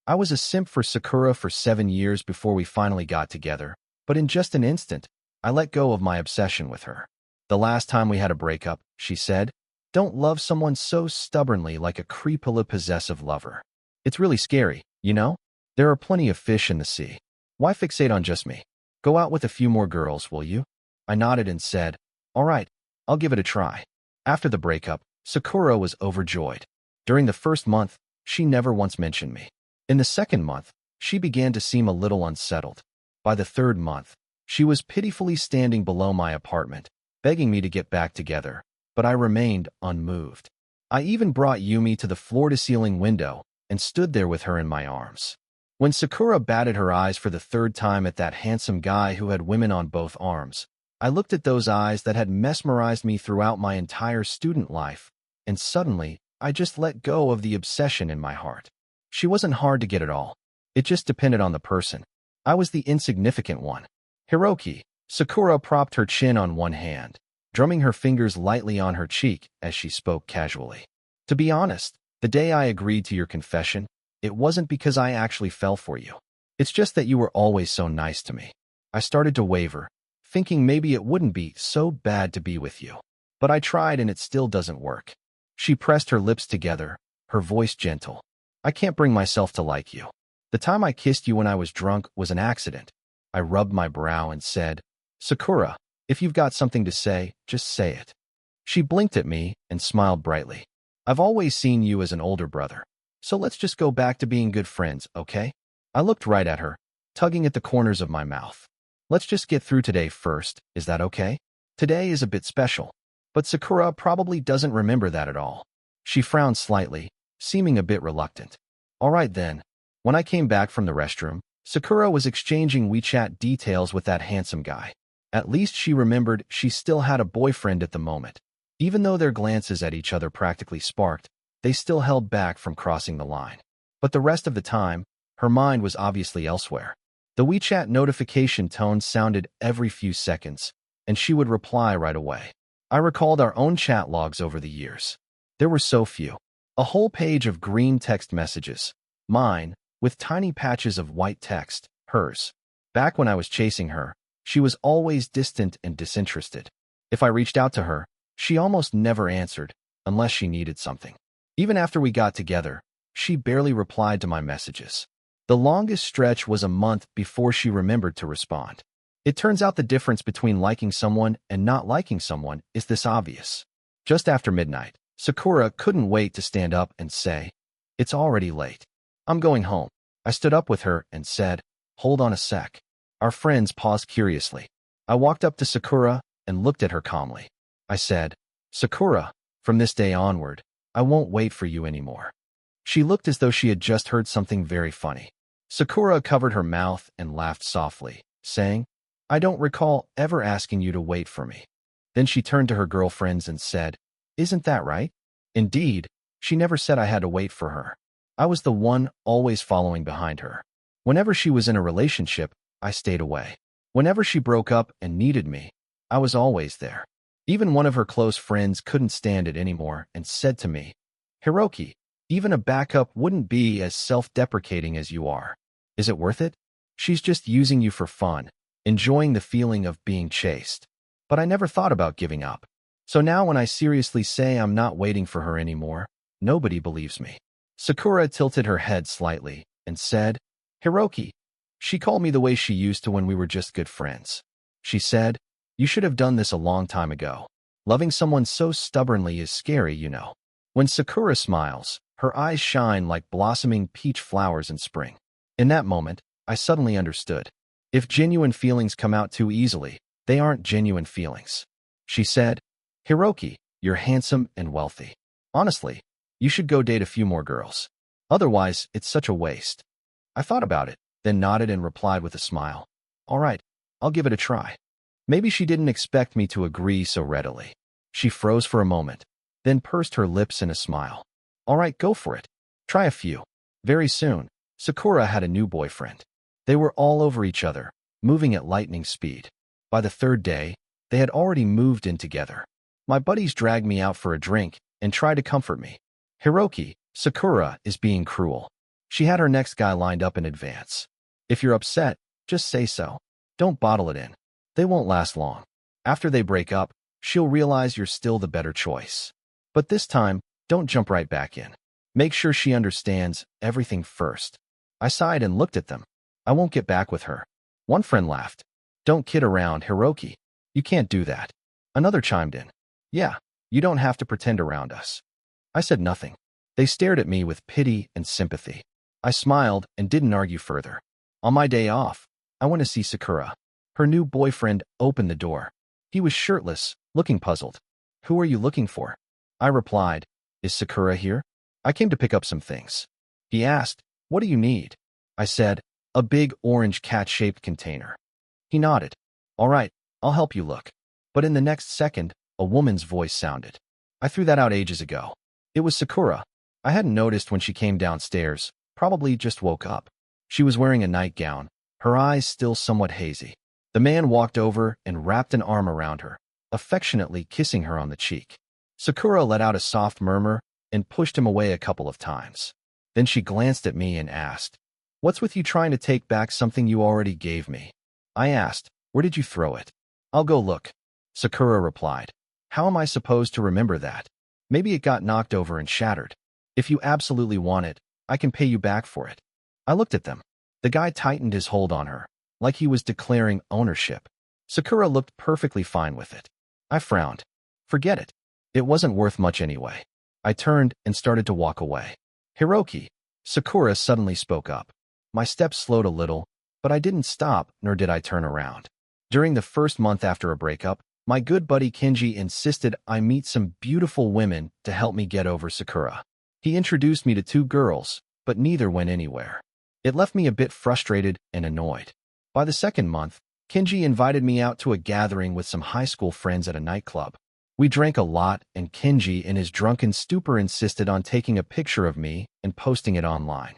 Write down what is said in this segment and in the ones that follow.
I was a simp for Sakura for 7 years before we finally got together, but in just an instant, I let go of my obsession with her. The last time we had a breakup, she said, "Don't love someone so stubbornly like a creepily possessive lover. It's really scary, you know? There are plenty of fish in the sea. Why fixate on just me? Go out with a few more girls, will you?" I nodded and said, "All right, I'll give it a try." After the breakup, Sakura was overjoyed. During the first month, she never once mentioned me. In the second month, she began to seem a little unsettled. By the third month, she was pitifully standing below my apartment, begging me to get back together, but I remained unmoved. I even brought Yumi to the floor-to-ceiling window and stood there with her in my arms. When Sakura batted her eyes for the third time at that handsome guy who had women on both arms, I looked at those eyes that had mesmerized me throughout my entire student life, and suddenly, I just let go of the obsession in my heart. She wasn't hard to get at all. It just depended on the person. I was the insignificant one. Hiroki. Sakura propped her chin on one hand, drumming her fingers lightly on her cheek as she spoke casually. To be honest, the day I agreed to your confession, it wasn't because I actually fell for you. It's just that you were always so nice to me. I started to waver, thinking maybe it wouldn't be so bad to be with you. But I tried and it still doesn't work. She pressed her lips together, her voice gentle. I can't bring myself to like you. The time I kissed you when I was drunk was an accident. I rubbed my brow and said, "Sakura, if you've got something to say, just say it." She blinked at me and smiled brightly. "I've always seen you as an older brother, so let's just go back to being good friends, okay?" I looked right at her, tugging at the corners of my mouth. "Let's just get through today first, is that okay? Today is a bit special." But Sakura probably doesn't remember that at all. She frowned slightly, seeming a bit reluctant. All right then. When I came back from the restroom, Sakura was exchanging WeChat details with that handsome guy. At least she remembered she still had a boyfriend at the moment. Even though their glances at each other practically sparked, they still held back from crossing the line. But the rest of the time, her mind was obviously elsewhere. The WeChat notification tone sounded every few seconds, and she would reply right away. I recalled our own chat logs over the years. There were so few. A whole page of green text messages. Mine, with tiny patches of white text, hers. Back when I was chasing her, she was always distant and disinterested. If I reached out to her, she almost never answered, unless she needed something. Even after we got together, she barely replied to my messages. The longest stretch was a month before she remembered to respond. It turns out the difference between liking someone and not liking someone is this obvious. Just after midnight, Sakura couldn't wait to stand up and say, "It's already late. I'm going home." I stood up with her and said, "Hold on a sec." Our friends paused curiously. I walked up to Sakura and looked at her calmly. I said, "Sakura, from this day onward, I won't wait for you anymore." She looked as though she had just heard something very funny. Sakura covered her mouth and laughed softly, saying, "I don't recall ever asking you to wait for me." Then she turned to her girlfriends and said, "Isn't that right?" Indeed, she never said I had to wait for her. I was the one always following behind her. Whenever she was in a relationship, I stayed away. Whenever she broke up and needed me, I was always there. Even one of her close friends couldn't stand it anymore and said to me, "Hiroki, even a backup wouldn't be as self-deprecating as you are. Is it worth it? She's just using you for fun, enjoying the feeling of being chased." But I never thought about giving up. So now when I seriously say I'm not waiting for her anymore, nobody believes me. Sakura tilted her head slightly and said, "Hiroki." She called me the way she used to when we were just good friends. She said, "You should have done this a long time ago. Loving someone so stubbornly is scary, you know." When Sakura smiles, her eyes shine like blossoming peach flowers in spring. In that moment, I suddenly understood. If genuine feelings come out too easily, they aren't genuine feelings. She said, "Hiroki, you're handsome and wealthy. Honestly, you should go date a few more girls. Otherwise, it's such a waste." I thought about it, then nodded and replied with a smile, "All right, I'll give it a try." Maybe she didn't expect me to agree so readily. She froze for a moment, then pursed her lips in a smile. "All right, go for it. Try a few." Very soon, Sakura had a new boyfriend. They were all over each other, moving at lightning speed. By the third day, they had already moved in together. My buddies dragged me out for a drink and tried to comfort me. "Hiroki, Sakura is being cruel. She had her next guy lined up in advance. If you're upset, just say so. Don't bottle it in. They won't last long. After they break up, she'll realize you're still the better choice. But this time, don't jump right back in. Make sure she understands everything first. I sighed and looked at them. I won't get back with her. One friend laughed. Don't kid around, Hiroki. You can't do that. Another chimed in. Yeah, you don't have to pretend around us. I said nothing. They stared at me with pity and sympathy. I smiled and didn't argue further. On my day off, I went to see Sakura. Her new boyfriend opened the door. He was shirtless, looking puzzled. Who are you looking for? I replied, Is Sakura here? I came to pick up some things. He asked, What do you need? I said, A big orange cat-shaped container. He nodded. All right, I'll help you look. But in the next second, a woman's voice sounded. I threw that out ages ago. It was Sakura. I hadn't noticed when she came downstairs, probably just woke up. She was wearing a nightgown, her eyes still somewhat hazy. The man walked over and wrapped an arm around her, affectionately kissing her on the cheek. Sakura let out a soft murmur and pushed him away a couple of times. Then she glanced at me and asked, What's with you trying to take back something you already gave me? I asked, Where did you throw it? I'll go look. Sakura replied, How am I supposed to remember that? Maybe it got knocked over and shattered. If you absolutely want it, I can pay you back for it. I looked at them. The guy tightened his hold on her, like he was declaring ownership. Sakura looked perfectly fine with it. I frowned. Forget it. It wasn't worth much anyway. I turned and started to walk away. Hiroki, Sakura suddenly spoke up. My steps slowed a little, but I didn't stop, nor did I turn around. During the first month after a breakup, my good buddy Kenji insisted I meet some beautiful women to help me get over Sakura. He introduced me to 2 girls, but neither went anywhere. It left me a bit frustrated and annoyed. By the second month, Kenji invited me out to a gathering with some high school friends at a nightclub. We drank a lot, and Kenji in his drunken stupor insisted on taking a picture of me and posting it online.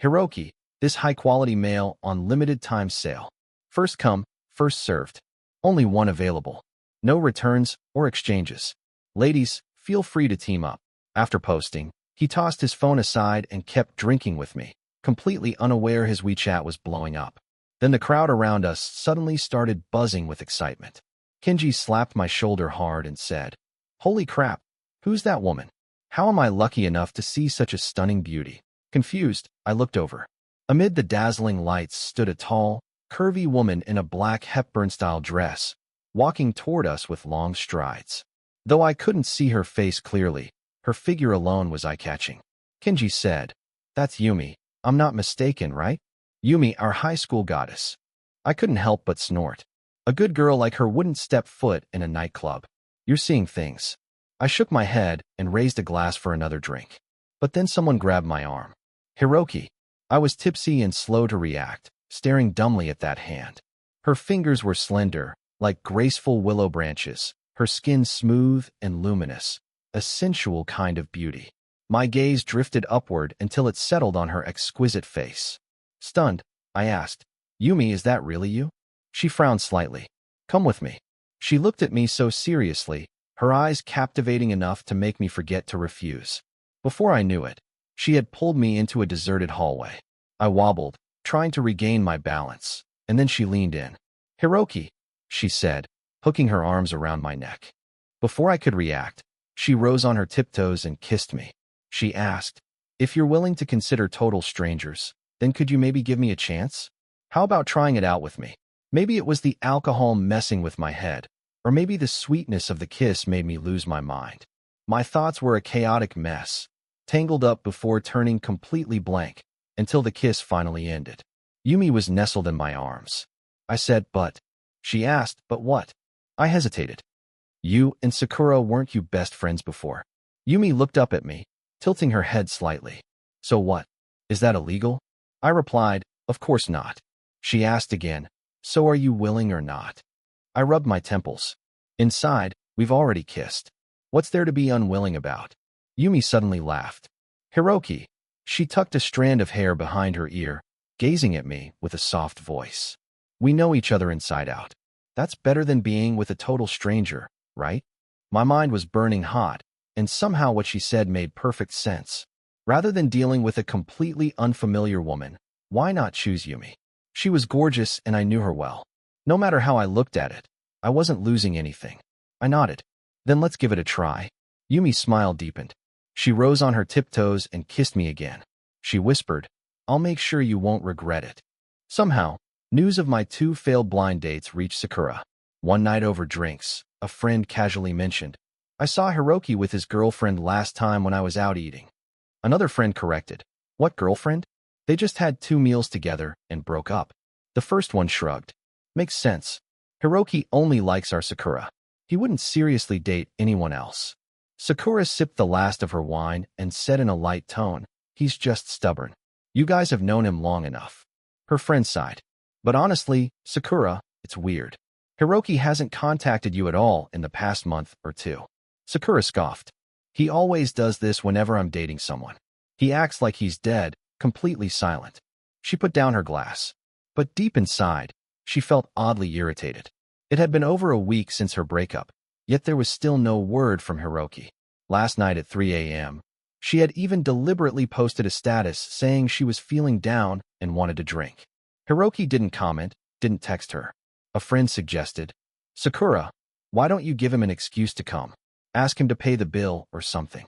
Hiroki, this high-quality male on limited-time sale. First come, first served. Only one available. No returns or exchanges. Ladies, feel free to team up. After posting, he tossed his phone aside and kept drinking with me, completely unaware his WeChat was blowing up. Then the crowd around us suddenly started buzzing with excitement. Kenji slapped my shoulder hard and said, Holy crap, who's that woman? How am I lucky enough to see such a stunning beauty? Confused, I looked over. Amid the dazzling lights stood a tall, curvy woman in a black Hepburn-style dress, walking toward us with long strides. Though I couldn't see her face clearly, her figure alone was eye-catching. Kenji said, That's Yumi. I'm not mistaken, right? Yumi, our high school goddess. I couldn't help but snort. A good girl like her wouldn't step foot in a nightclub. You're seeing things. I shook my head and raised a glass for another drink. But then someone grabbed my arm. Hiroki. I was tipsy and slow to react, staring dumbly at that hand. Her fingers were slender, like graceful willow branches, her skin smooth and luminous, a sensual kind of beauty. My gaze drifted upward until it settled on her exquisite face. Stunned, I asked, Yumi, is that really you? She frowned slightly. Come with me. She looked at me so seriously, her eyes captivating enough to make me forget to refuse. Before I knew it, she had pulled me into a deserted hallway. I wobbled, trying to regain my balance, and then she leaned in. Hiroki, she said, hooking her arms around my neck. Before I could react, she rose on her tiptoes and kissed me. She asked, If you're willing to consider total strangers, then could you maybe give me a chance? How about trying it out with me? Maybe it was the alcohol messing with my head, or maybe the sweetness of the kiss made me lose my mind. My thoughts were a chaotic mess, tangled up before turning completely blank, until the kiss finally ended. Yumi was nestled in my arms. I said, But. She asked, But what? I hesitated. You and Sakura, weren't you best friends before? Yumi looked up at me, tilting her head slightly. So what? Is that illegal? I replied, Of course not. She asked again, So are you willing or not? I rubbed my temples. Inside, we've already kissed. What's there to be unwilling about? Yumi suddenly laughed. Hiroki. She tucked a strand of hair behind her ear, gazing at me with a soft voice. We know each other inside out. That's better than being with a total stranger, right? My mind was burning hot, and somehow what she said made perfect sense. Rather than dealing with a completely unfamiliar woman, why not choose Yumi? She was gorgeous and I knew her well. No matter how I looked at it, I wasn't losing anything. I nodded. Then let's give it a try. Yumi's smile deepened. She rose on her tiptoes and kissed me again. She whispered, I'll make sure you won't regret it. Somehow, news of my 2 failed blind dates reached Sakura. One night over drinks, a friend casually mentioned, I saw Hiroki with his girlfriend last time when I was out eating. Another friend corrected, what girlfriend? They just had 2 meals together and broke up. The first one shrugged. Makes sense. Hiroki only likes our Sakura. He wouldn't seriously date anyone else. Sakura sipped the last of her wine and said in a light tone, he's just stubborn. You guys have known him long enough. Her friend sighed. But honestly, Sakura, it's weird. Hiroki hasn't contacted you at all in the past month or 2. Sakura scoffed. He always does this whenever I'm dating someone. He acts like he's dead, completely silent. She put down her glass. But deep inside, she felt oddly irritated. It had been over a week since her breakup, yet there was still no word from Hiroki. Last night at 3 a.m., she had even deliberately posted a status saying she was feeling down and wanted to drink. Hiroki didn't comment, didn't text her. A friend suggested, Sakura, why don't you give him an excuse to come? Ask him to pay the bill or something.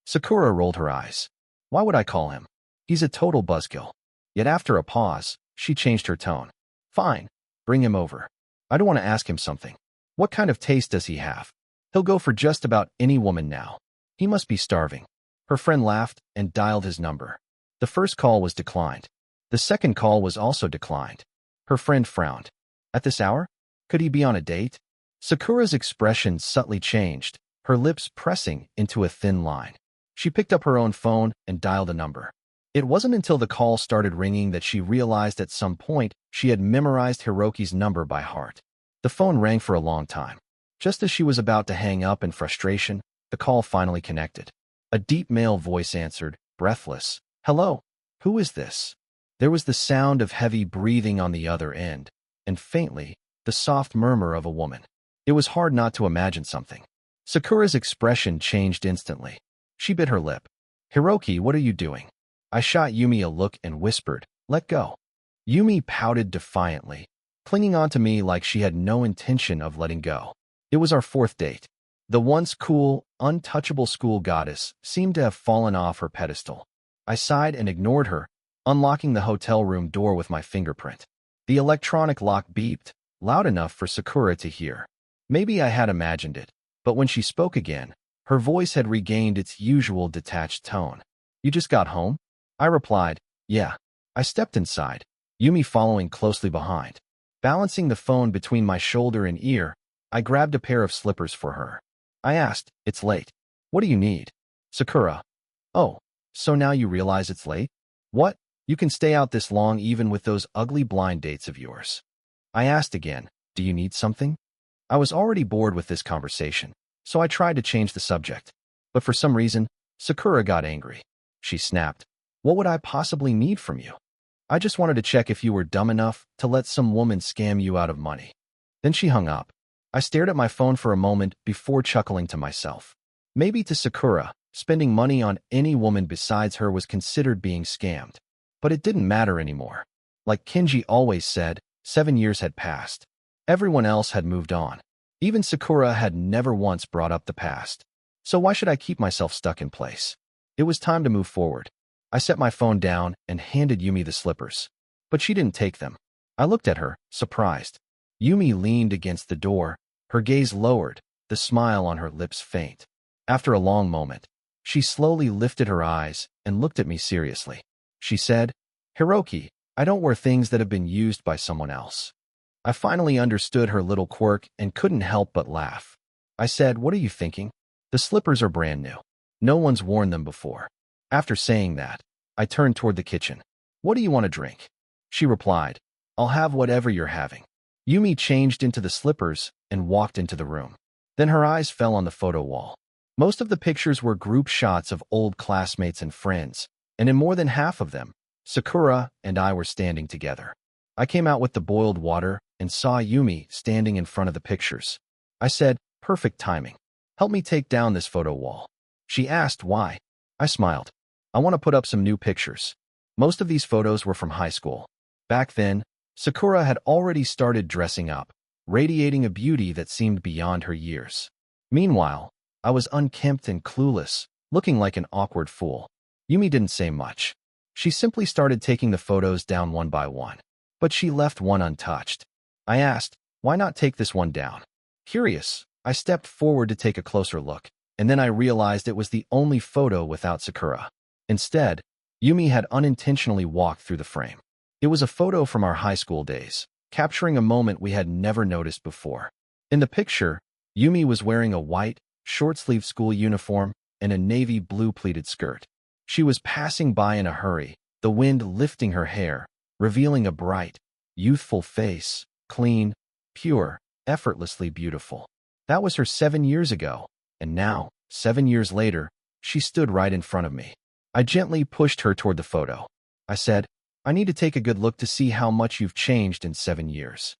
Sakura rolled her eyes. Why would I call him? He's a total buzzkill. Yet after a pause, she changed her tone. Fine, bring him over. I don't want to ask him something. What kind of taste does he have? He'll go for just about any woman now. He must be starving. Her friend laughed and dialed his number. The first call was declined. The second call was also declined. Her friend frowned. At this hour? Could he be on a date? Sakura's expression subtly changed, her lips pressing into a thin line. She picked up her own phone and dialed a number. It wasn't until the call started ringing that she realized at some point she had memorized Hiroki's number by heart. The phone rang for a long time. Just as she was about to hang up in frustration, the call finally connected. A deep male voice answered, breathless. Hello? Who is this? There was the sound of heavy breathing on the other end, and faintly, the soft murmur of a woman. It was hard not to imagine something. Sakura's expression changed instantly. She bit her lip. Hiroki, what are you doing? I shot Yumi a look and whispered, let go. Yumi pouted defiantly, clinging onto me like she had no intention of letting go. It was our 4th date. The once cool, untouchable school goddess seemed to have fallen off her pedestal. I sighed and ignored her, unlocking the hotel room door with my fingerprint. The electronic lock beeped, loud enough for Sakura to hear. Maybe I had imagined it, but when she spoke again, her voice had regained its usual detached tone. You just got home? I replied, yeah. I stepped inside, Yumi following closely behind. Balancing the phone between my shoulder and ear, I grabbed a pair of slippers for her. I asked, it's late. What do you need? Sakura. Oh, so now you realize it's late? What? You can stay out this long even with those ugly blind dates of yours. I asked again, do you need something? I was already bored with this conversation, so I tried to change the subject. But for some reason, Sakura got angry. She snapped, what would I possibly need from you? I just wanted to check if you were dumb enough to let some woman scam you out of money. Then she hung up. I stared at my phone for a moment before chuckling to myself. Maybe to Sakura, spending money on any woman besides her was considered being scammed. But it didn't matter anymore. Like Kenji always said, 7 years had passed. Everyone else had moved on. Even Sakura had never once brought up the past. So why should I keep myself stuck in place? It was time to move forward. I set my phone down and handed Yumi the slippers. But she didn't take them. I looked at her, surprised. Yumi leaned against the door, her gaze lowered, the smile on her lips faint. After a long moment, she slowly lifted her eyes and looked at me seriously. She said, Hiroki, I don't wear things that have been used by someone else. I finally understood her little quirk and couldn't help but laugh. I said, what are you thinking? The slippers are brand new. No one's worn them before. After saying that, I turned toward the kitchen. What do you want to drink? She replied, I'll have whatever you're having. Yumi changed into the slippers and walked into the room. Then her eyes fell on the photo wall. Most of the pictures were group shots of old classmates and friends, and in more than half of them, Sakura and I were standing together. I came out with the boiled water and saw Yumi standing in front of the pictures. I said, perfect timing. Help me take down this photo wall. She asked why. I smiled. I want to put up some new pictures. Most of these photos were from high school. Back then, Sakura had already started dressing up, radiating a beauty that seemed beyond her years. Meanwhile, I was unkempt and clueless, looking like an awkward fool. Yumi didn't say much. She simply started taking the photos down one by one. But she left one untouched. I asked, why not take this one down? Curious, I stepped forward to take a closer look, and then I realized it was the only photo without Sakura. Instead, Yumi had unintentionally walked through the frame. It was a photo from our high school days, capturing a moment we had never noticed before. In the picture, Yumi was wearing a white, short-sleeved school uniform and a navy blue pleated skirt. She was passing by in a hurry, the wind lifting her hair, revealing a bright, youthful face, clean, pure, effortlessly beautiful. That was her 7 years ago, and now, 7 years later, she stood right in front of me. I gently pushed her toward the photo. I said, I need to take a good look to see how much you've changed in 7 years.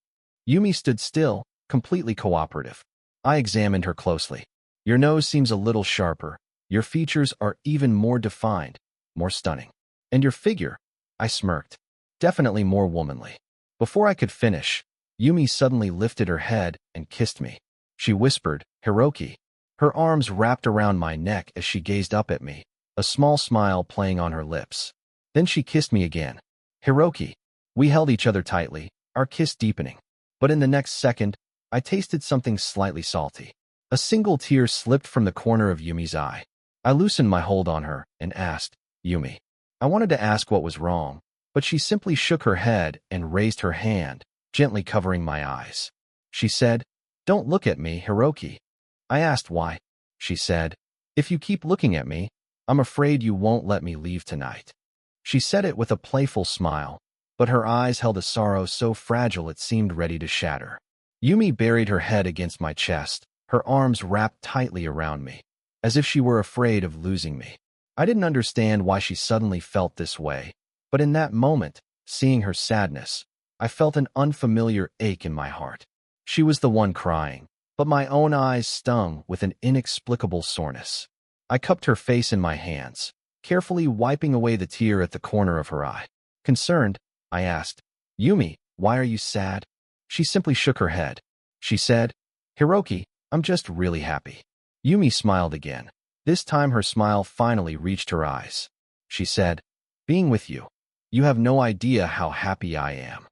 Yumi stood still, completely cooperative. I examined her closely. Your nose seems a little sharper. Your features are even more defined, more stunning. And your figure, I smirked, definitely more womanly. Before I could finish, Yumi suddenly lifted her head and kissed me. She whispered, Hiroki. Her arms wrapped around my neck as she gazed up at me, a small smile playing on her lips. Then she kissed me again. Hiroki. We held each other tightly, our kiss deepening. But in the next second, I tasted something slightly salty. A single tear slipped from the corner of Yumi's eye. I loosened my hold on her and asked, Yumi. I wanted to ask what was wrong, but she simply shook her head and raised her hand, gently covering my eyes. She said, Don't look at me, Hiroki. I asked why. She said, If you keep looking at me, I'm afraid you won't let me leave tonight. She said it with a playful smile, but her eyes held a sorrow so fragile it seemed ready to shatter. Yumi buried her head against my chest, her arms wrapped tightly around me, as if she were afraid of losing me. I didn't understand why she suddenly felt this way, but in that moment, seeing her sadness, I felt an unfamiliar ache in my heart. She was the one crying, but my own eyes stung with an inexplicable soreness. I cupped her face in my hands, carefully wiping away the tear at the corner of her eye. Concerned, I asked, Yumi, why are you sad? She simply shook her head. She said, Hiroki, I'm just really happy. Yumi smiled again. This time her smile finally reached her eyes. She said, Being with you. You have no idea how happy I am.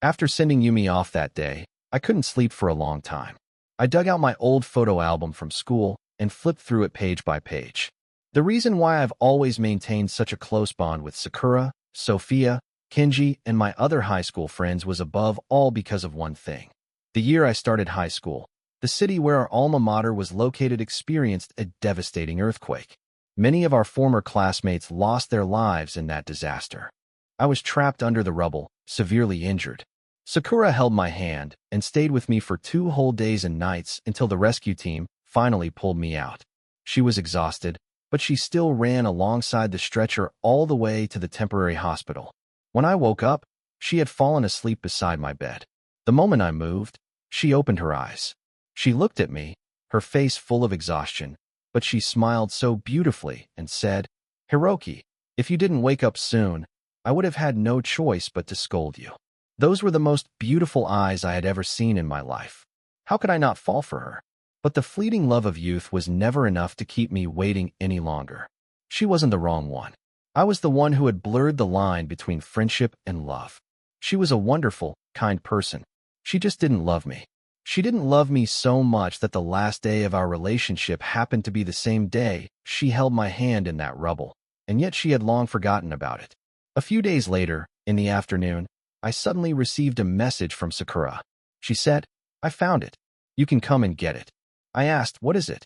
After sending Yumi off that day, I couldn't sleep for a long time. I dug out my old photo album from school and flipped through it page by page. The reason why I've always maintained such a close bond with Sakura, Sophia, Kenji, and my other high school friends was above all because of one thing. The year I started high school, the city where our alma mater was located experienced a devastating earthquake. Many of our former classmates lost their lives in that disaster. I was trapped under the rubble, severely injured. Sakura held my hand and stayed with me for 2 whole days and nights until the rescue team finally pulled me out. She was exhausted, but she still ran alongside the stretcher all the way to the temporary hospital. When I woke up, she had fallen asleep beside my bed. The moment I moved, she opened her eyes. She looked at me, her face full of exhaustion, but she smiled so beautifully and said, Hiroki, if you didn't wake up soon, I would have had no choice but to scold you. Those were the most beautiful eyes I had ever seen in my life. How could I not fall for her? But the fleeting love of youth was never enough to keep me waiting any longer. She wasn't the wrong one. I was the one who had blurred the line between friendship and love. She was a wonderful, kind person. She just didn't love me. She didn't love me so much that the last day of our relationship happened to be the same day she held my hand in that rubble, and yet she had long forgotten about it. A few days later, in the afternoon, I suddenly received a message from Sakura. She said, I found it. You can come and get it. I asked, what is it?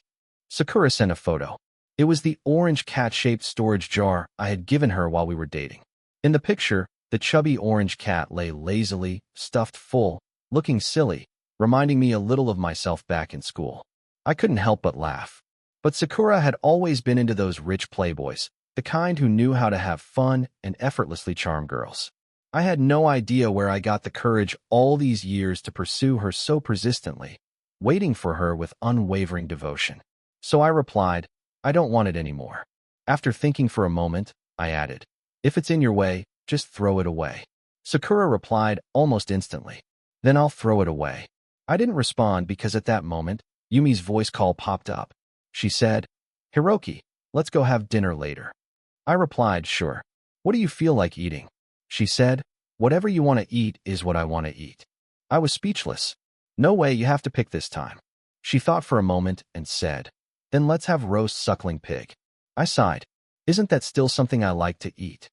Sakura sent a photo. It was the orange cat-shaped storage jar I had given her while we were dating. In the picture, the chubby orange cat lay lazily, stuffed full, looking silly, reminding me a little of myself back in school. I couldn't help but laugh. But Sakura had always been into those rich playboys, the kind who knew how to have fun and effortlessly charm girls. I had no idea where I got the courage all these years to pursue her so persistently, waiting for her with unwavering devotion. So I replied, I don't want it anymore. After thinking for a moment, I added. If it's in your way, just throw it away. Sakura replied almost instantly. Then I'll throw it away. I didn't respond because at that moment, Yumi's voice call popped up. She said, Hiroki, let's go have dinner later. I replied, sure. What do you feel like eating? She said, whatever you want to eat is what I want to eat. I was speechless. No way, you have to pick this time. She thought for a moment and said, then let's have roast suckling pig. I sighed. Isn't that still something I like to eat?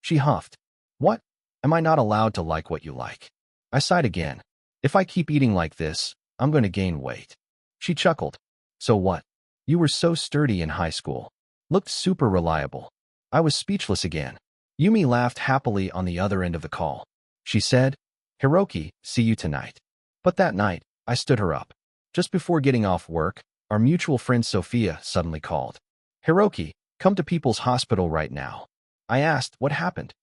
She huffed. What? Am I not allowed to like what you like? I sighed again. If I keep eating like this, I'm going to gain weight. She chuckled. So what? You were so sturdy in high school. Looked super reliable. I was speechless again. Yumi laughed happily on the other end of the call. She said, Hiroki, see you tonight. But that night, I stood her up. Just before getting off work, our mutual friend Sophia suddenly called. Hiroki, come to People's Hospital right now. I asked, what happened?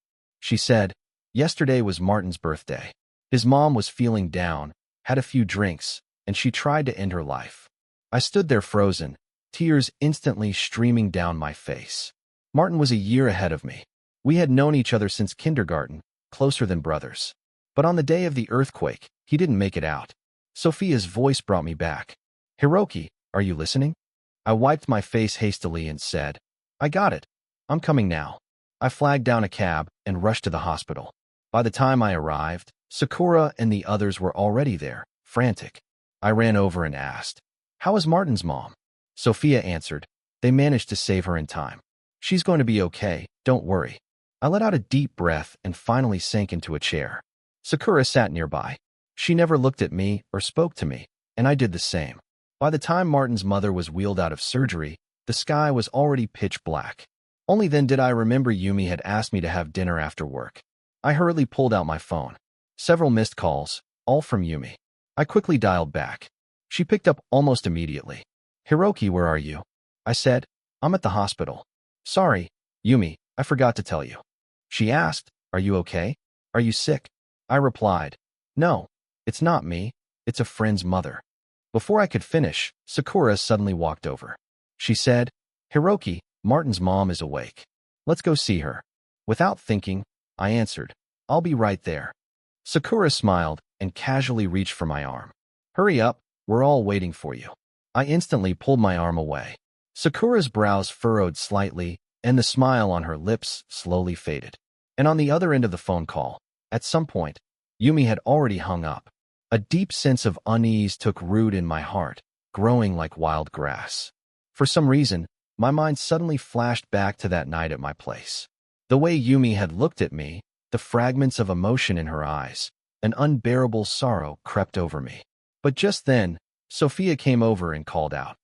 She said, yesterday was Martin's birthday. His mom was feeling down, had a few drinks, and she tried to end her life. I stood there frozen, tears instantly streaming down my face. Martin was a year ahead of me. We had known each other since kindergarten, closer than brothers. But on the day of the earthquake, he didn't make it out. Sophia's voice brought me back. Hiroki, are you listening? I wiped my face hastily and said, I got it. I'm coming now. I flagged down a cab and rushed to the hospital. By the time I arrived, Sakura and the others were already there, frantic. I ran over and asked, how is Martin's mom? Sophia answered, they managed to save her in time. She's going to be okay, don't worry. I let out a deep breath and finally sank into a chair. Sakura sat nearby. She never looked at me or spoke to me, and I did the same. By the time Martin's mother was wheeled out of surgery, the sky was already pitch black. Only then did I remember Yumi had asked me to have dinner after work. I hurriedly pulled out my phone. Several missed calls, all from Yumi. I quickly dialed back. She picked up almost immediately. Hiroki, where are you? I said, I'm at the hospital. Sorry, Yumi, I forgot to tell you. She asked, are you okay? Are you sick? I replied, no, it's not me, it's a friend's mother. Before I could finish, Sakura suddenly walked over. She said, Hiroki, Martin's mom is awake. Let's go see her. Without thinking, I answered, I'll be right there. Sakura smiled and casually reached for my arm. Hurry up, we're all waiting for you. I instantly pulled my arm away. Sakura's brows furrowed slightly, and the smile on her lips slowly faded. And on the other end of the phone call, at some point, Yumi had already hung up. A deep sense of unease took root in my heart, growing like wild grass. For some reason, my mind suddenly flashed back to that night at my place. The way Yumi had looked at me, the fragments of emotion in her eyes, an unbearable sorrow crept over me. But just then, Sophia came over and called out,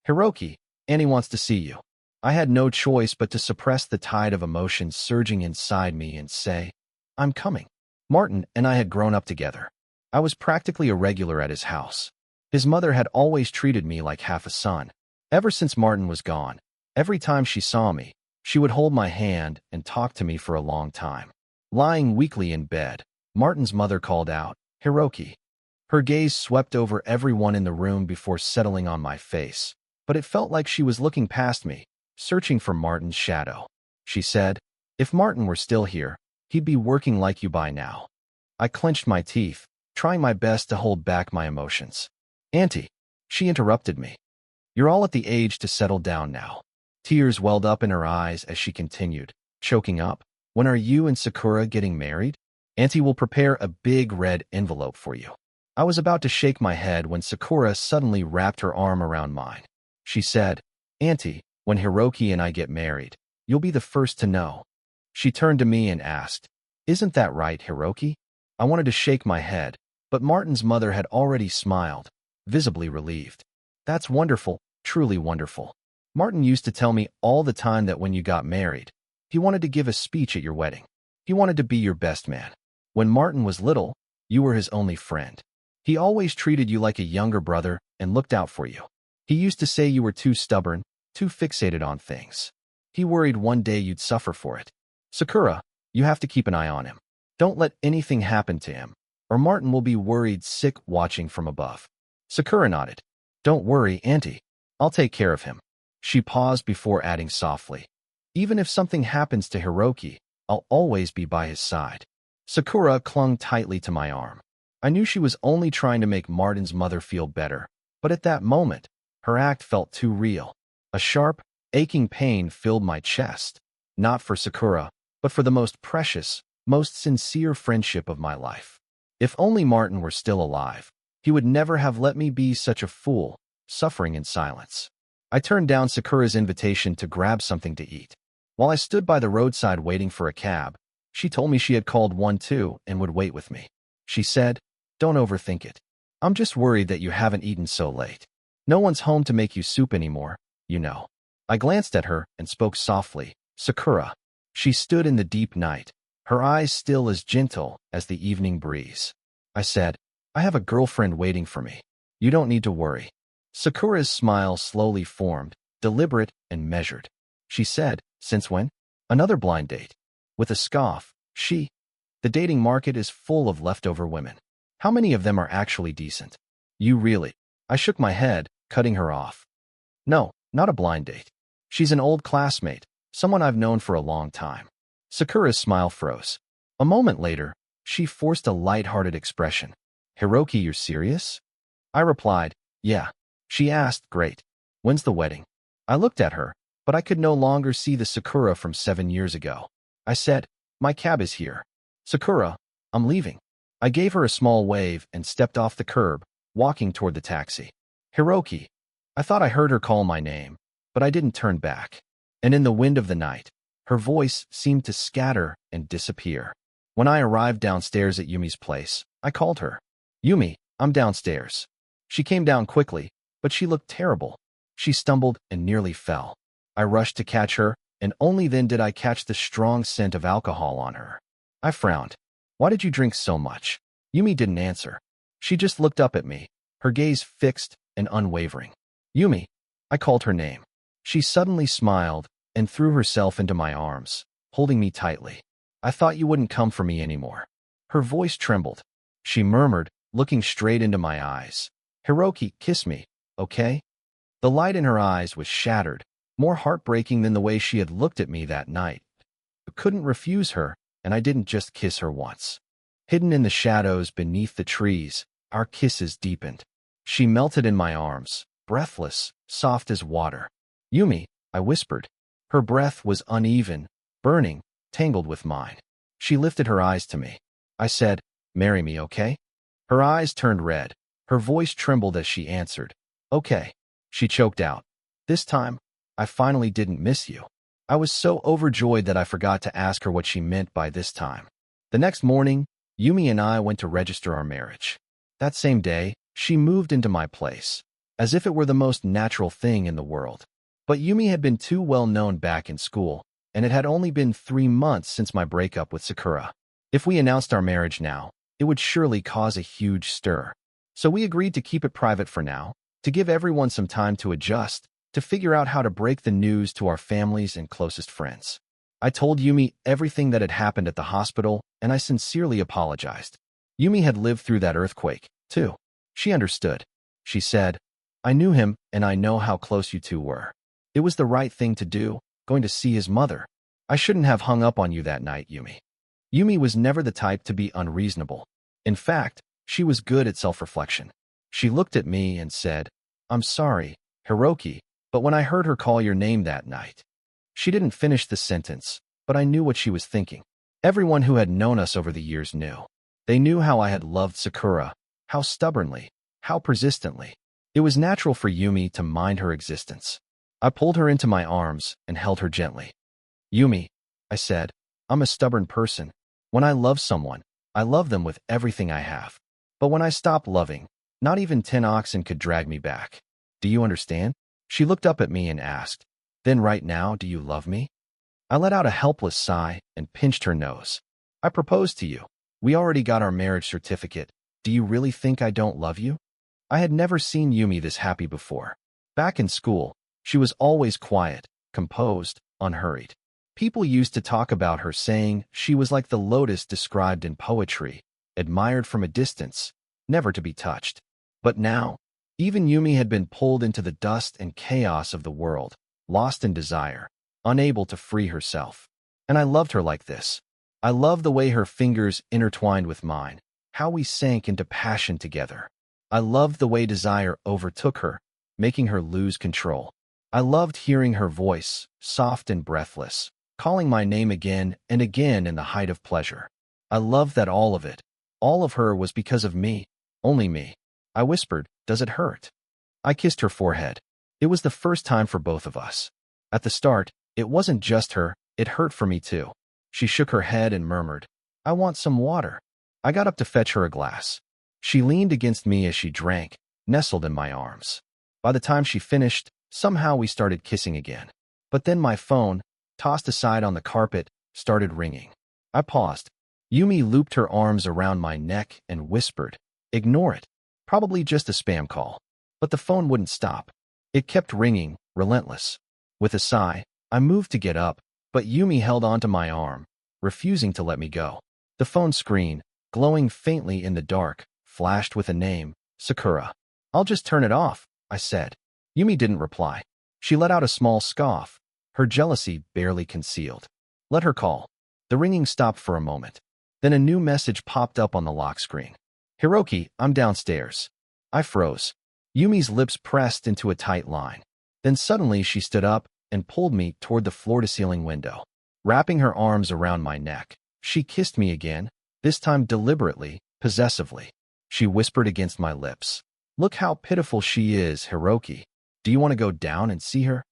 Hiroki, Annie wants to see you. I had no choice but to suppress the tide of emotion surging inside me and say, I'm coming. Martin and I had grown up together. I was practically a regular at his house. His mother had always treated me like half a son. Ever since Martin was gone, every time she saw me, she would hold my hand and talk to me for a long time. Lying weakly in bed, Martin's mother called out, Hiroki. Her gaze swept over everyone in the room before settling on my face, but it felt like she was looking past me, searching for Martin's shadow. She said, if Martin were still here, he'd be working like you by now. I clenched my teeth, trying my best to hold back my emotions. Auntie, she interrupted me. You're all at the age to settle down now. Tears welled up in her eyes as she continued, choking up. When are you and Sakura getting married? Auntie will prepare a big red envelope for you. I was about to shake my head when Sakura suddenly wrapped her arm around mine. She said, Auntie, when Hiroki and I get married, you'll be the first to know. She turned to me and asked, isn't that right, Hiroki? I wanted to shake my head, but Martin's mother had already smiled, visibly relieved. That's wonderful, truly wonderful. Martin used to tell me all the time that when you got married, he wanted to give a speech at your wedding. He wanted to be your best man. When Martin was little, you were his only friend. He always treated you like a younger brother and looked out for you. He used to say you were too stubborn, too fixated on things. He worried one day you'd suffer for it. Sakura, you have to keep an eye on him. Don't let anything happen to him, or Martin will be worried sick watching from above. Sakura nodded. Don't worry, Auntie. I'll take care of him. She paused before adding softly. Even if something happens to Hiroki, I'll always be by his side. Sakura clung tightly to my arm. I knew she was only trying to make Martin's mother feel better, but at that moment, her act felt too real. A sharp, aching pain filled my chest, not for Sakura, but for the most precious, most sincere friendship of my life. If only Martin were still alive, he would never have let me be such a fool, suffering in silence. I turned down Sakura's invitation to grab something to eat. While I stood by the roadside waiting for a cab, she told me she had called one too and would wait with me. She said, "Don't overthink it. I'm just worried that you haven't eaten so late. No one's home to make you soup anymore, you know." I glanced at her and spoke softly, "Sakura." She stood in the deep night, her eyes still as gentle as the evening breeze. I said, "I have a girlfriend waiting for me. You don't need to worry." Sakura's smile slowly formed, deliberate and measured. She said, "Since when?" "Another blind date." With a scoff, "The dating market is full of leftover women. How many of them are actually decent?" "You really?" I shook my head, cutting her off. "No, not a blind date. She's an old classmate, someone I've known for a long time." Sakura's smile froze. A moment later, she forced a light-hearted expression. "Hiroki, you're serious?" I replied, "Yeah." She asked, "Great. When's the wedding?" I looked at her, but I could no longer see the Sakura from 7 years ago. I said, "My cab is here. Sakura, I'm leaving." I gave her a small wave and stepped off the curb, walking toward the taxi. "Hiroki." I thought I heard her call my name, but I didn't turn back. And in the wind of the night, her voice seemed to scatter and disappear. When I arrived downstairs at Yumi's place, I called her. "Yumi, I'm downstairs." She came down quickly, but she looked terrible. She stumbled and nearly fell. I rushed to catch her, and only then did I catch the strong scent of alcohol on her. I frowned. "Why did you drink so much?" Yumi didn't answer. She just looked up at me, her gaze fixed and unwavering. "Yumi." I called her name. She suddenly smiled and threw herself into my arms, holding me tightly. "I thought you wouldn't come for me anymore." Her voice trembled. She murmured, looking straight into my eyes, "Hiroki, kiss me, okay?" The light in her eyes was shattered, more heartbreaking than the way she had looked at me that night. I couldn't refuse her, and I didn't just kiss her once. Hidden in the shadows beneath the trees, our kisses deepened. She melted in my arms, breathless, soft as water. "Yumi," I whispered. Her breath was uneven, burning, tangled with mine. She lifted her eyes to me. I said, "Marry me, okay?" Her eyes turned red. Her voice trembled as she answered, "Okay." She choked out, "This time, I finally didn't miss you." I was so overjoyed that I forgot to ask her what she meant by this time. The next morning, Yumi and I went to register our marriage. That same day, she moved into my place, as if it were the most natural thing in the world. But Yumi had been too well known back in school, and it had only been 3 months since my breakup with Sakura. If we announced our marriage now, it would surely cause a huge stir. So we agreed to keep it private for now, to give everyone some time to adjust, to figure out how to break the news to our families and closest friends. I told Yumi everything that had happened at the hospital, and I sincerely apologized. Yumi had lived through that earthquake, too. She understood. She said, "I knew him, and I know how close you two were. It was the right thing to do, going to see his mother. I shouldn't have hung up on you that night, Yumi." Yumi was never the type to be unreasonable. In fact, she was good at self-reflection. She looked at me and said, "I'm sorry, Hiroki, but when I heard her call your name that night." She didn't finish the sentence, but I knew what she was thinking. Everyone who had known us over the years knew. They knew how I had loved Sakura, how stubbornly, how persistently. It was natural for Yumi to mind her existence. I pulled her into my arms and held her gently. "Yumi," I said, "I'm a stubborn person. When I love someone, I love them with everything I have. But when I stop loving, not even 10 oxen could drag me back. Do you understand?" She looked up at me and asked, "Then right now, do you love me?" I let out a helpless sigh and pinched her nose. "I proposed to you. We already got our marriage certificate. Do you really think I don't love you?" I had never seen Yumi this happy before. Back in school, she was always quiet, composed, unhurried. People used to talk about her, saying she was like the lotus described in poetry, admired from a distance, never to be touched. But now, even Yumi had been pulled into the dust and chaos of the world, lost in desire, unable to free herself. And I loved her like this. I loved the way her fingers intertwined with mine, how we sank into passion together. I loved the way desire overtook her, making her lose control. I loved hearing her voice, soft and breathless, calling my name again and again in the height of pleasure. I loved that all of it, all of her, was because of me, only me. I whispered, "Does it hurt?" I kissed her forehead. It was the first time for both of us. At the start, it wasn't just her, it hurt for me too. She shook her head and murmured, "I want some water." I got up to fetch her a glass. She leaned against me as she drank, nestled in my arms. By the time she finished, somehow we started kissing again. But then my phone, tossed aside on the carpet, started ringing. I paused. Yumi looped her arms around my neck and whispered, "Ignore it. Probably just a spam call." But the phone wouldn't stop. It kept ringing, relentless. With a sigh, I moved to get up, but Yumi held onto my arm, refusing to let me go. The phone screen, glowing faintly in the dark, flashed with a name, Sakura. "I'll just turn it off," I said. Yumi didn't reply. She let out a small scoff, her jealousy barely concealed. "Let her call." The ringing stopped for a moment. Then a new message popped up on the lock screen. "Hiroki, I'm downstairs." I froze. Yumi's lips pressed into a tight line. Then suddenly she stood up and pulled me toward the floor-to-ceiling window. Wrapping her arms around my neck, she kissed me again, this time deliberately, possessively. She whispered against my lips, "Look how pitiful she is, Hiroki. Do you want to go down and see her?"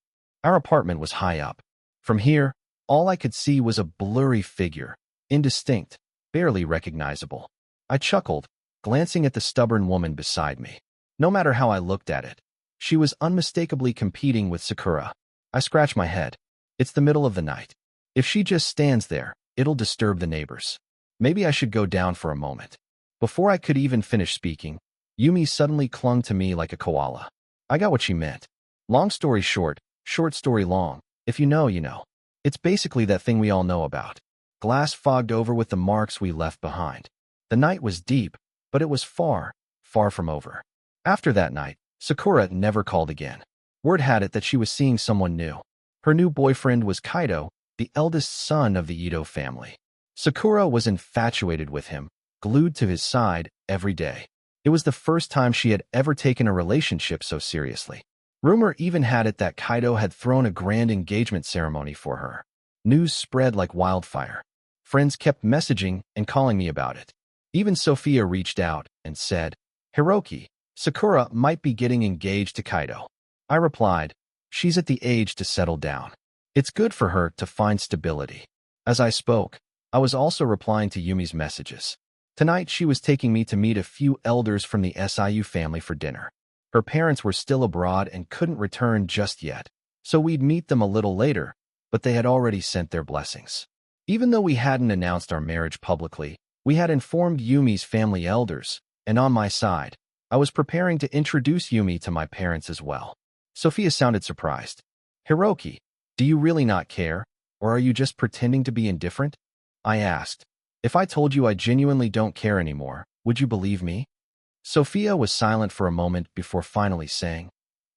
Our apartment was high up. From here, all I could see was a blurry figure, indistinct, barely recognizable. I chuckled, glancing at the stubborn woman beside me. No matter how I looked at it, she was unmistakably competing with Sakura. I scratched my head. It's the middle of the night. If she just stands there, it'll disturb the neighbors. Maybe I should go down for a moment. Before I could even finish speaking, Yumi suddenly clung to me like a koala. I got what she meant. Long story short, short story long. If you know, you know. It's basically that thing we all know about. Glass fogged over with the marks we left behind. The night was deep, but it was far, far from over. After that night, Sakura never called again. Word had it that she was seeing someone new. Her new boyfriend was Kaido, the eldest son of the Ito family. Sakura was infatuated with him, glued to his side every day. It was the first time she had ever taken a relationship so seriously. Rumor even had it that Kaido had thrown a grand engagement ceremony for her. News spread like wildfire. Friends kept messaging and calling me about it. Even Sophia reached out and said, "Hiroki, Sakura might be getting engaged to Kaido." I replied, "She's at the age to settle down. It's good for her to find stability." As I spoke, I was also replying to Yumi's messages. Tonight she was taking me to meet a few elders from the SIU family for dinner. Her parents were still abroad and couldn't return just yet, so we'd meet them a little later, but they had already sent their blessings. Even though we hadn't announced our marriage publicly, we had informed Yumi's family elders, and on my side, I was preparing to introduce Yumi to my parents as well. Sophia sounded surprised. "Hiroki, do you really not care, or are you just pretending to be indifferent?" I asked. "If I told you I genuinely don't care anymore, would you believe me?" Sophia was silent for a moment before finally saying,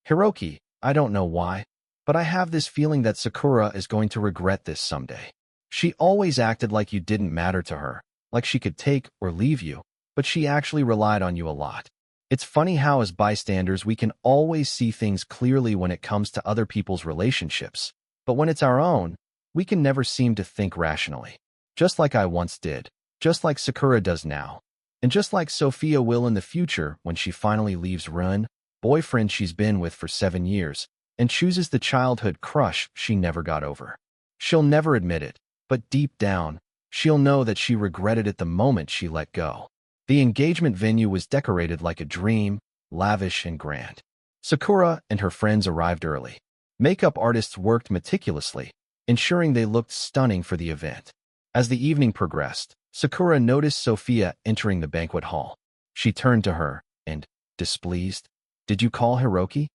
"Hiroki, I don't know why, but I have this feeling that Sakura is going to regret this someday. She always acted like you didn't matter to her, like she could take or leave you, but she actually relied on you a lot. It's funny how as bystanders we can always see things clearly when it comes to other people's relationships, but when it's our own, we can never seem to think rationally. Just like I once did, just like Sakura does now, and just like Sophia will in the future when she finally leaves Run, boyfriend she's been with for 7 years, and chooses the childhood crush she never got over. She'll never admit it, but deep down, she'll know that she regretted it the moment she let go." The engagement venue was decorated like a dream, lavish and grand. Sakura and her friends arrived early. Makeup artists worked meticulously, ensuring they looked stunning for the event. As the evening progressed, Sakura noticed Sophia entering the banquet hall. She turned to her and, displeased, "Did you call Hiroki?"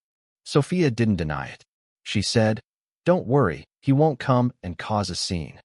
Sophia didn't deny it. She said, "Don't worry, he won't come and cause a scene."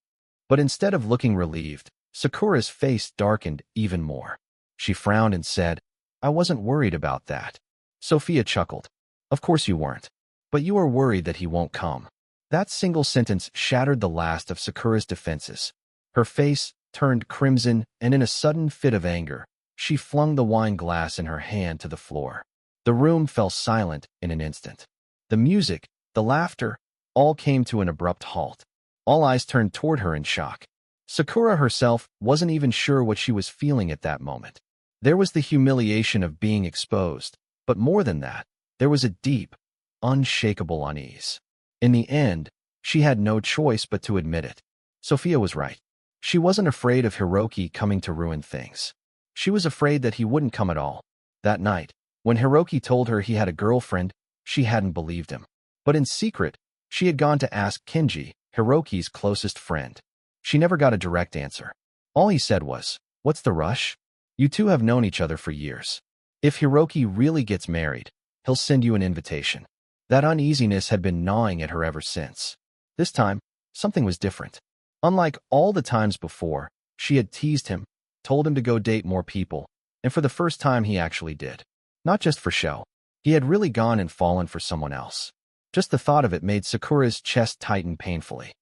But instead of looking relieved, Sakura's face darkened even more. She frowned and said, "I wasn't worried about that." Sophia chuckled. "Of course you weren't. But you are worried that he won't come." That single sentence shattered the last of Sakura's defenses. Her face turned crimson, and in a sudden fit of anger, she flung the wine glass in her hand to the floor. The room fell silent in an instant. The music, the laughter, all came to an abrupt halt. All eyes turned toward her in shock. Sakura herself wasn't even sure what she was feeling at that moment. There was the humiliation of being exposed, but more than that, there was a deep, unshakable unease. In the end, she had no choice but to admit it. Sophia was right. She wasn't afraid of Hiroki coming to ruin things. She was afraid that he wouldn't come at all. That night, when Hiroki told her he had a girlfriend, she hadn't believed him. But in secret, she had gone to ask Kenji, Hiroki's closest friend. She never got a direct answer. All he said was, "What's the rush? You two have known each other for years. If Hiroki really gets married, he'll send you an invitation." That uneasiness had been gnawing at her ever since. This time, something was different. Unlike all the times before, she had teased him, told him to go date more people, and for the first time he actually did. Not just for show. He had really gone and fallen for someone else. Just the thought of it made Sakura's chest tighten painfully.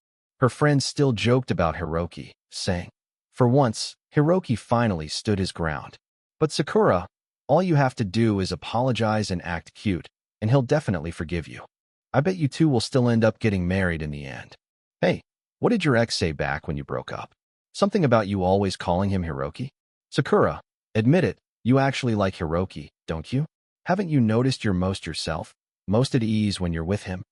Her friends still joked about Hiroki, saying, "For once, Hiroki finally stood his ground. But Sakura, all you have to do is apologize and act cute, and he'll definitely forgive you. I bet you two will still end up getting married in the end." "Hey, what did your ex say back when you broke up? Something about you always calling him Hiroki?" "Sakura, admit it, you actually like Hiroki, don't you? Haven't you noticed you're most yourself, most at ease when you're with him?"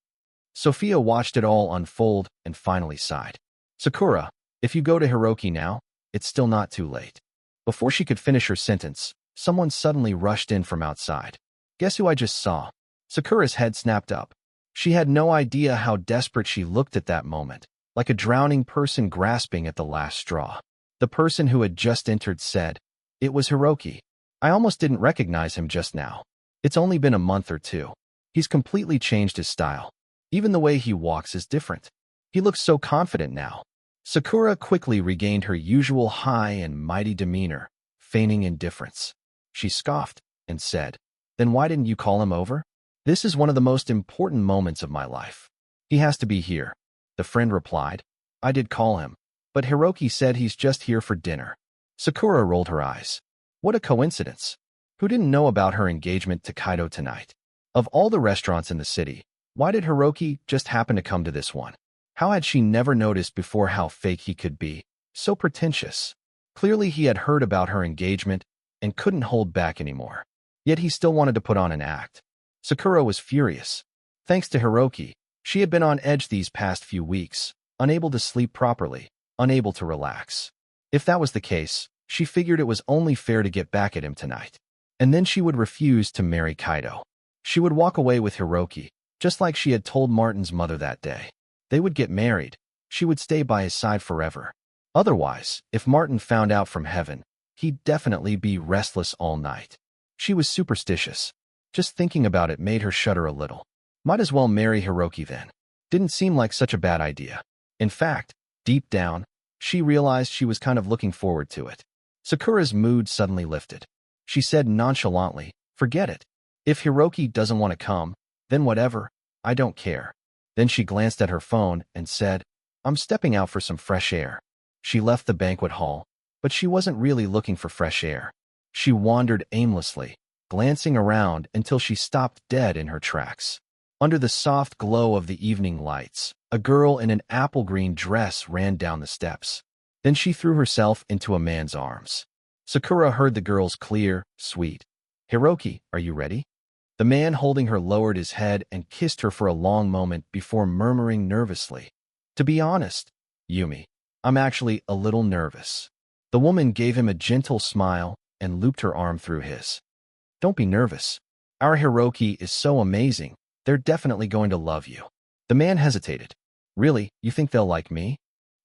Sophia watched it all unfold and finally sighed. "Sakura, if you go to Hiroki now, it's still not too late." Before she could finish her sentence, someone suddenly rushed in from outside. "Guess who I just saw?" Sakura's head snapped up. She had no idea how desperate she looked at that moment, like a drowning person grasping at the last straw. The person who had just entered said, "It was Hiroki. I almost didn't recognize him just now. It's only been a month or two. He's completely changed his style. Even the way he walks is different. He looks so confident now." Sakura quickly regained her usual high and mighty demeanor, feigning indifference. She scoffed and said, "Then why didn't you call him over? This is one of the most important moments of my life. He has to be here." The friend replied, "I did call him, but Hiroki said he's just here for dinner." Sakura rolled her eyes. What a coincidence. Who didn't know about her engagement to Kaido tonight? Of all the restaurants in the city, why did Hiroki just happen to come to this one? How had she never noticed before how fake he could be? So pretentious. Clearly he had heard about her engagement and couldn't hold back anymore. Yet he still wanted to put on an act. Sakura was furious. Thanks to Hiroki, she had been on edge these past few weeks, unable to sleep properly, unable to relax. If that was the case, she figured it was only fair to get back at him tonight. And then she would refuse to marry Kaido. She would walk away with Hiroki, just like she had told Martin's mother that day. They would get married. She would stay by his side forever. Otherwise, if Martin found out from heaven, he'd definitely be restless all night. She was superstitious. Just thinking about it made her shudder a little. Might as well marry Hiroki then. Didn't seem like such a bad idea. In fact, deep down, she realized she was kind of looking forward to it. Sakura's mood suddenly lifted. She said nonchalantly, "Forget it. If Hiroki doesn't want to come, then whatever, I don't care." Then she glanced at her phone and said, "I'm stepping out for some fresh air." She left the banquet hall, but she wasn't really looking for fresh air. She wandered aimlessly, glancing around until she stopped dead in her tracks. Under the soft glow of the evening lights, a girl in an apple-green dress ran down the steps. Then she threw herself into a man's arms. Sakura heard the girl's clear, sweet, "Hiroki, are you ready?" The man holding her lowered his head and kissed her for a long moment before murmuring nervously, "To be honest, Yumi, I'm actually a little nervous." The woman gave him a gentle smile and looped her arm through his. "Don't be nervous. Our Hiroki is so amazing. They're definitely going to love you." The man hesitated. "Really, you think they'll like me?"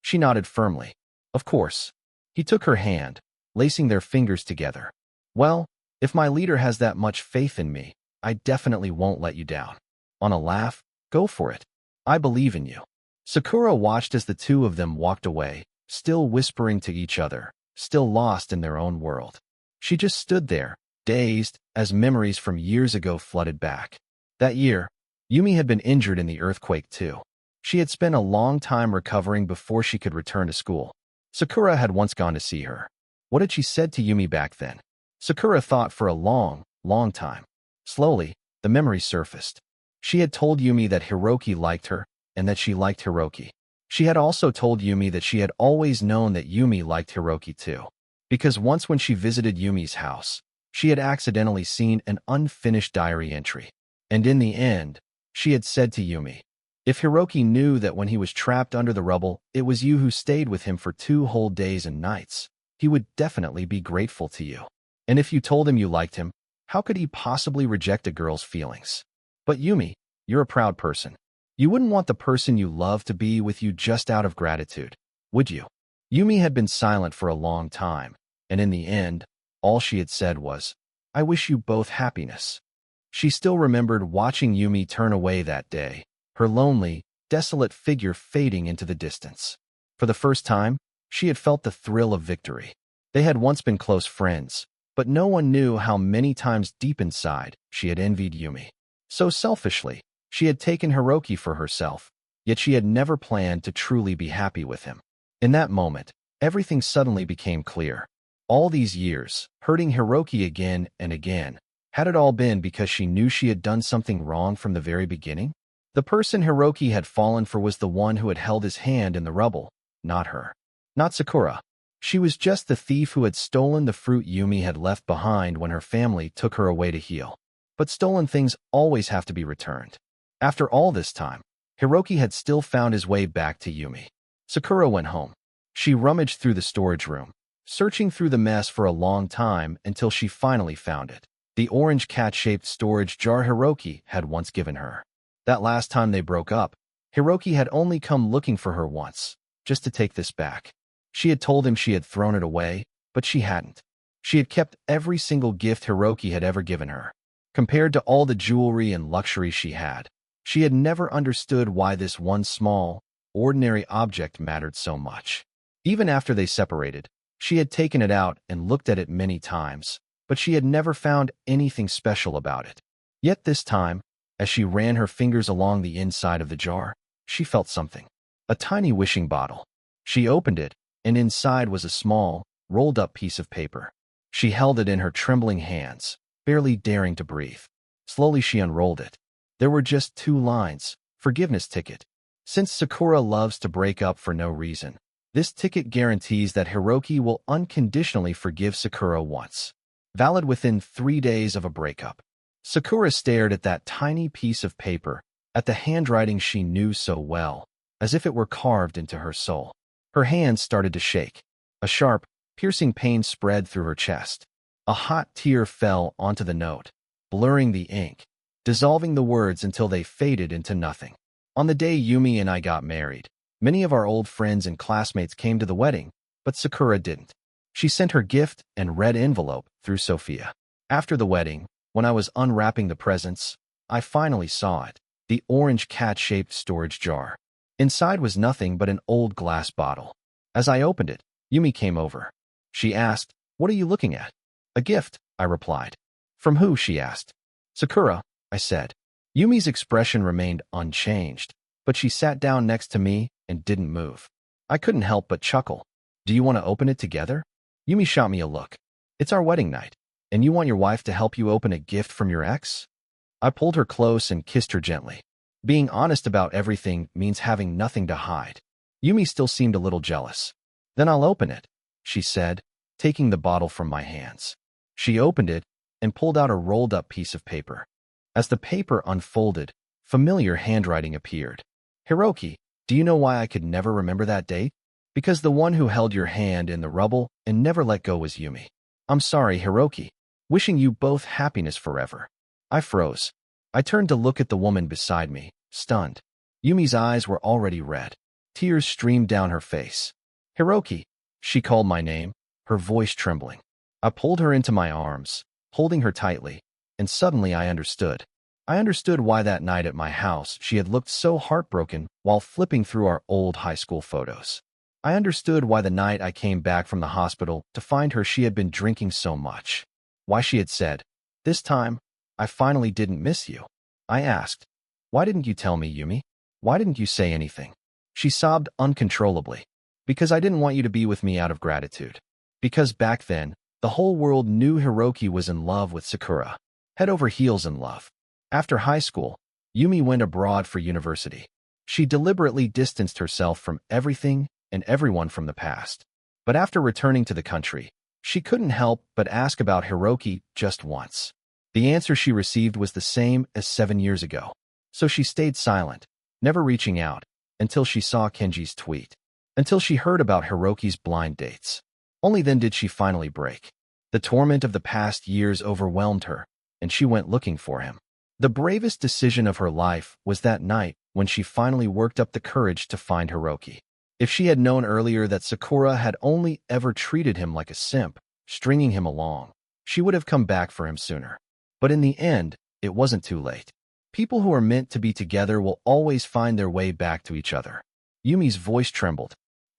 She nodded firmly. "Of course." He took her hand, lacing their fingers together. "Well, if my leader has that much faith in me, I definitely won't let you down. On a laugh, go for it. I believe in you." Sakura watched as the two of them walked away, still whispering to each other, still lost in their own world. She just stood there, dazed, as memories from years ago flooded back. That year, Yumi had been injured in the earthquake too. She had spent a long time recovering before she could return to school. Sakura had once gone to see her. What had she said to Yumi back then? Sakura thought for a long, long time. Slowly, the memory surfaced. She had told Yumi that Hiroki liked her and that she liked Hiroki. She had also told Yumi that she had always known that Yumi liked Hiroki too. Because once when she visited Yumi's house, she had accidentally seen an unfinished diary entry. And in the end, she had said to Yumi, "If Hiroki knew that when he was trapped under the rubble, it was you who stayed with him for 2 whole days and nights, he would definitely be grateful to you. And if you told him you liked him, how could he possibly reject a girl's feelings? But Yumi, you're a proud person. You wouldn't want the person you love to be with you just out of gratitude, would you?" Yumi had been silent for a long time, and in the end, all she had said was, "I wish you both happiness." She still remembered watching Yumi turn away that day, her lonely, desolate figure fading into the distance. For the first time, she had felt the thrill of victory. They had once been close friends, but no one knew how many times deep inside she had envied Yumi. So selfishly, she had taken Hiroki for herself, yet she had never planned to truly be happy with him. In that moment, everything suddenly became clear. All these years, hurting Hiroki again and again, had it all been because she knew she had done something wrong from the very beginning? The person Hiroki had fallen for was the one who had held his hand in the rubble, not her. Not Sakura. She was just the thief who had stolen the fruit Yumi had left behind when her family took her away to heal. But stolen things always have to be returned. After all this time, Hiroki had still found his way back to Yumi. Sakura went home. She rummaged through the storage room, searching through the mess for a long time until she finally found it. The orange cat-shaped storage jar Hiroki had once given her. That last time they broke up, Hiroki had only come looking for her once, just to take this back. She had told him she had thrown it away, but she hadn't. She had kept every single gift Hiroki had ever given her. Compared to all the jewelry and luxury she had never understood why this one small, ordinary object mattered so much. Even after they separated, she had taken it out and looked at it many times, but she had never found anything special about it. Yet this time, as she ran her fingers along the inside of the jar, she felt something. A tiny wishing bottle. She opened it, and inside was a small, rolled-up piece of paper. She held it in her trembling hands, barely daring to breathe. Slowly she unrolled it. There were just 2 lines. Forgiveness ticket. Since Sakura loves to break up for no reason, this ticket guarantees that Hiroki will unconditionally forgive Sakura once. Valid within 3 days of a breakup. Sakura stared at that tiny piece of paper, at the handwriting she knew so well, as if it were carved into her soul. Her hands started to shake. A sharp, piercing pain spread through her chest. A hot tear fell onto the note, blurring the ink, dissolving the words until they faded into nothing. On the day Yumi and I got married, many of our old friends and classmates came to the wedding, but Sakura didn't. She sent her gift and red envelope through Sophia. After the wedding, when I was unwrapping the presents, I finally saw it, the orange cat-shaped storage jar. Inside was nothing but an old glass bottle. As I opened it, Yumi came over. She asked, "What are you looking at?" "A gift," I replied. "From who?" she asked. "Sakura," I said. Yumi's expression remained unchanged, but she sat down next to me and didn't move. I couldn't help but chuckle. "Do you want to open it together?" Yumi shot me a look. "It's our wedding night, and you want your wife to help you open a gift from your ex?" I pulled her close and kissed her gently. Being honest about everything means having nothing to hide. Yumi still seemed a little jealous. "Then I'll open it," she said, taking the bottle from my hands. She opened it and pulled out a rolled-up piece of paper. As the paper unfolded, familiar handwriting appeared. "Hiroki, do you know why I could never remember that date? Because the one who held your hand in the rubble and never let go was Yumi. I'm sorry, Hiroki. Wishing you both happiness forever." I froze. I turned to look at the woman beside me, stunned. Yumi's eyes were already red. Tears streamed down her face. "Hiroki," she called my name, her voice trembling. I pulled her into my arms, holding her tightly, and suddenly I understood. I understood why that night at my house she had looked so heartbroken while flipping through our old high school photos. I understood why the night I came back from the hospital to find her she had been drinking so much. Why she had said, "This time, I finally didn't miss you." I asked, "Why didn't you tell me, Yumi?" Why didn't you say anything? She sobbed uncontrollably. Because I didn't want you to be with me out of gratitude. Because back then, the whole world knew Hiroki was in love with Sakura. Head over heels in love. After high school, Yumi went abroad for university. She deliberately distanced herself from everything and everyone from the past. But after returning to the country, she couldn't help but ask about Hiroki just once. The answer she received was the same as 7 years ago. So she stayed silent, never reaching out, until she saw Kenji's tweet. Until she heard about Hiroki's blind dates. Only then did she finally break. The torment of the past years overwhelmed her, and she went looking for him. The bravest decision of her life was that night when she finally worked up the courage to find Hiroki. If she had known earlier that Sakura had only ever treated him like a simp, stringing him along, she would have come back for him sooner. But in the end, it wasn't too late. People who are meant to be together will always find their way back to each other. Yumi's voice trembled.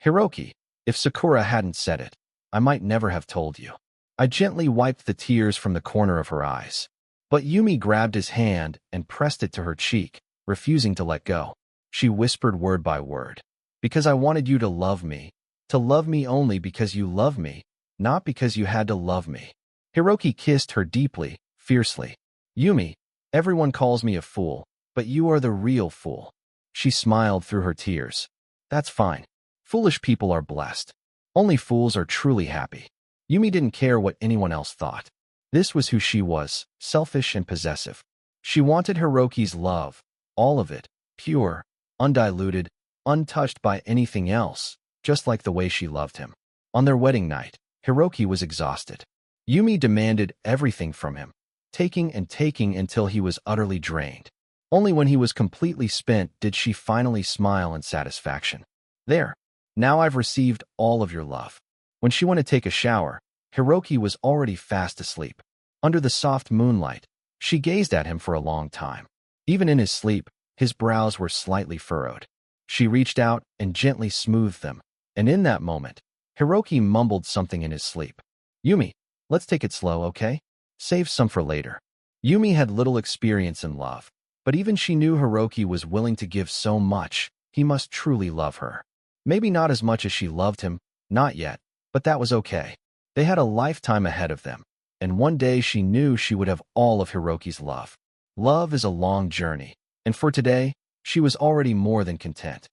Hiroki, if Sakura hadn't said it, I might never have told you. I gently wiped the tears from the corner of her eyes. But Yumi grabbed his hand and pressed it to her cheek, refusing to let go. She whispered word by word. Because I wanted you to love me only because you love me, not because you had to love me. Hiroki kissed her deeply, fiercely. Yumi, everyone calls me a fool, but you are the real fool. She smiled through her tears. That's fine. Foolish people are blessed. Only fools are truly happy. Yumi didn't care what anyone else thought. This was who she was, selfish and possessive. She wanted Hiroki's love, all of it, pure, undiluted, untouched by anything else, just like the way she loved him. On their wedding night, Hiroki was exhausted. Yumi demanded everything from him, taking and taking until he was utterly drained. Only when he was completely spent did she finally smile in satisfaction. There, now I've received all of your love. When she went to take a shower, Hiroki was already fast asleep. Under the soft moonlight, she gazed at him for a long time. Even in his sleep, his brows were slightly furrowed. She reached out and gently smoothed them, and in that moment, Hiroki mumbled something in his sleep. Yumi, let's take it slow, okay? Save some for later. Yumi had little experience in love, but even she knew Hiroki was willing to give so much. He must truly love her. Maybe not as much as she loved him, not yet, but that was okay. They had a lifetime ahead of them, and one day she knew she would have all of Hiroki's love. Love is a long journey, and for today, she was already more than content.